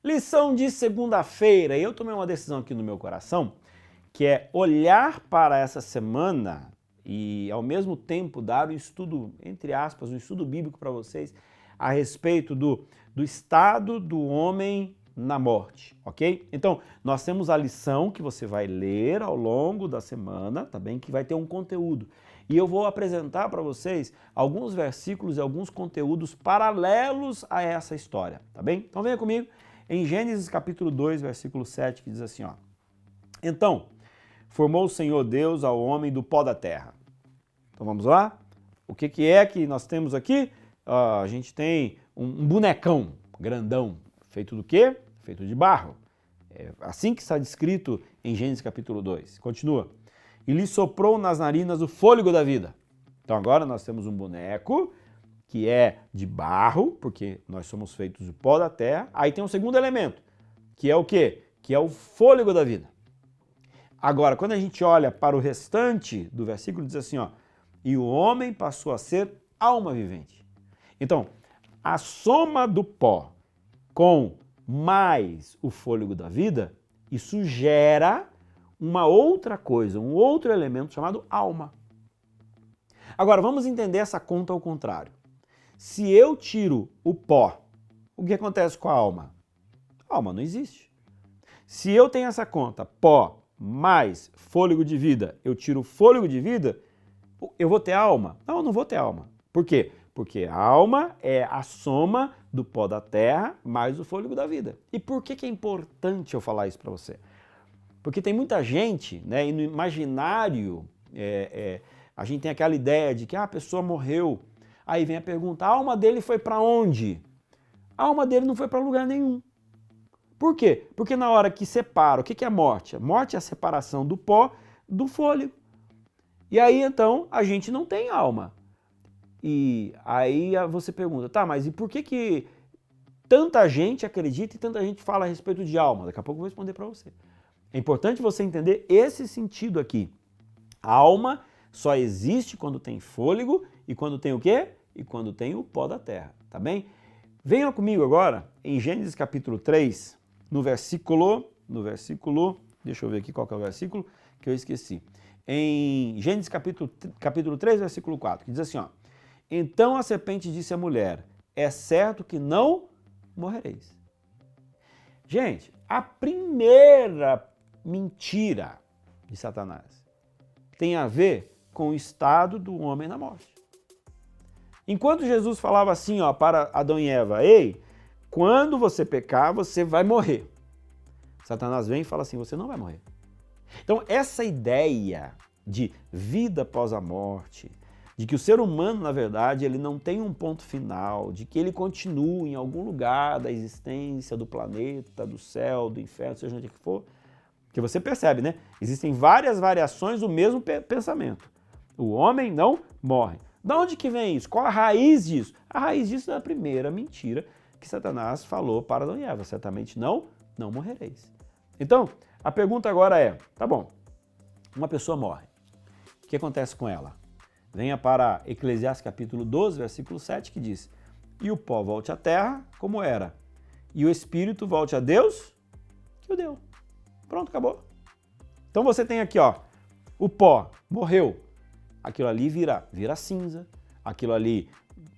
Lição de segunda-feira. Eu tomei uma decisão aqui no meu coração, que é olhar para essa semana e, ao mesmo tempo, dar um estudo, entre aspas, um estudo bíblico para vocês a respeito do estado do homem na morte, ok? Então, nós temos a lição que você vai ler ao longo da semana, tá bem? Que vai ter um conteúdo. E eu vou apresentar para vocês alguns versículos e alguns conteúdos paralelos a essa história, tá bem? Então venha comigo em Gênesis capítulo 2, versículo 7, que diz assim, ó. Então, formou o Senhor Deus ao homem do pó da terra. Então vamos lá? O que é que nós temos aqui? A gente tem um bonecão grandão, feito do quê? Feito de barro. É assim que está descrito em Gênesis capítulo 2. Continua. E lhe soprou nas narinas o fôlego da vida. Então agora nós temos um boneco que é de barro, porque nós somos feitos de pó da terra. Aí tem um segundo elemento, que é o quê? Que é o fôlego da vida. Agora, quando a gente olha para o restante do versículo, diz assim, ó, e o homem passou a ser alma vivente. Então, a soma do pó com mais o fôlego da vida, isso gera uma outra coisa, um outro elemento chamado alma. Agora, vamos entender essa conta ao contrário. Se eu tiro o pó, o que acontece com a alma? A alma não existe. Se eu tenho essa conta, pó mais fôlego de vida, eu tiro o fôlego de vida, eu vou ter alma? Não, eu não vou ter alma. Por quê? Porque a alma é a soma do pó da terra mais o fôlego da vida. E por que é importante eu falar isso para você? Porque tem muita gente, né, e no imaginário, a gente tem aquela ideia de que a pessoa morreu. Aí vem a pergunta, a alma dele foi para onde? A alma dele não foi para lugar nenhum. Por quê? Porque na hora que separa, o que é a morte? A morte é a separação do pó do fôlego. E aí então a gente não tem alma. E aí você pergunta, tá, mas e por que tanta gente acredita e tanta gente fala a respeito de alma? Daqui a pouco eu vou responder para você. É importante você entender esse sentido aqui. A alma só existe quando tem fôlego e quando tem o quê? E quando tem o pó da terra, tá bem? Venham comigo agora em Gênesis capítulo 3, no versículo, deixa eu ver aqui qual que é o versículo que eu esqueci. Em Gênesis capítulo 3, versículo 4, que diz assim, ó. Então a serpente disse à mulher, é certo que não morrereis. Gente, a primeira mentira de Satanás tem a ver com o estado do homem na morte. Enquanto Jesus falava assim, ó, para Adão e Eva, ei, quando você pecar, você vai morrer. Satanás vem e fala assim, você não vai morrer. Então, essa ideia de vida após a morte, de que o ser humano, na verdade, ele não tem um ponto final, de que ele continua em algum lugar da existência, do planeta, do céu, do inferno, seja onde que for, que você percebe, né? Existem várias variações do mesmo pensamento. O homem não morre. Da onde que vem isso? Qual a raiz disso? A raiz disso é a primeira mentira que Satanás falou para Adão e Eva. Certamente não morrereis. Então, a pergunta agora é, tá bom, uma pessoa morre. O que acontece com ela? Venha para Eclesiastes capítulo 12, versículo 7, que diz, e o pó volte à terra como era, e o espírito volte a Deus, que o deu. Pronto, acabou. Então você tem aqui, ó, o pó morreu, aquilo ali vira cinza, aquilo ali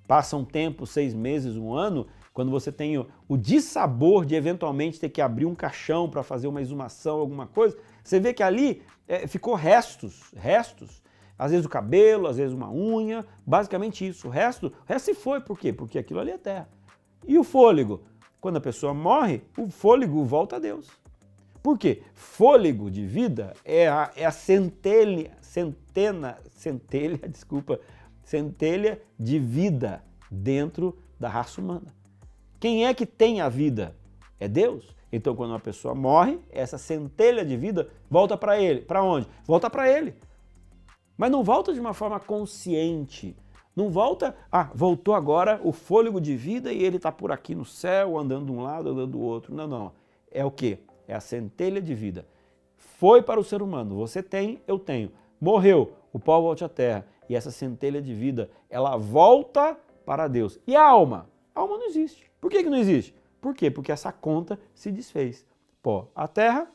passa um tempo, 6 meses, 1 ano, quando você tem o dissabor de eventualmente ter que abrir um caixão para fazer uma exumação, alguma coisa, você vê que ali ficou restos, às vezes o cabelo, às vezes uma unha, basicamente isso. O resto se foi, por quê? Porque aquilo ali é terra. E o fôlego? Quando a pessoa morre, o fôlego volta a Deus. Por quê? Fôlego de vida é a centelha de vida dentro da raça humana. Quem é que tem a vida? É Deus. Então, quando uma pessoa morre, essa centelha de vida volta para ele. Para onde? Volta para ele. Mas não volta de uma forma consciente. Não volta, voltou agora o fôlego de vida e ele está por aqui no céu, andando de um lado, andando do outro. Não. É o quê? É a centelha de vida. Foi para o ser humano. Você tem, eu tenho. Morreu, o pó volta à terra. E essa centelha de vida, ela volta para Deus. E a alma? A alma não existe. Por que não existe? Por quê? Porque essa conta se desfez. Pó, a terra,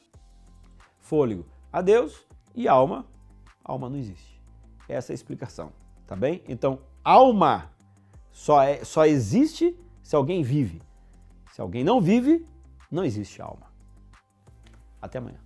fôlego, a Deus e alma não existe. Essa é a explicação, tá bem? Então, alma só existe se alguém vive. Se alguém não vive, não existe alma. Até amanhã.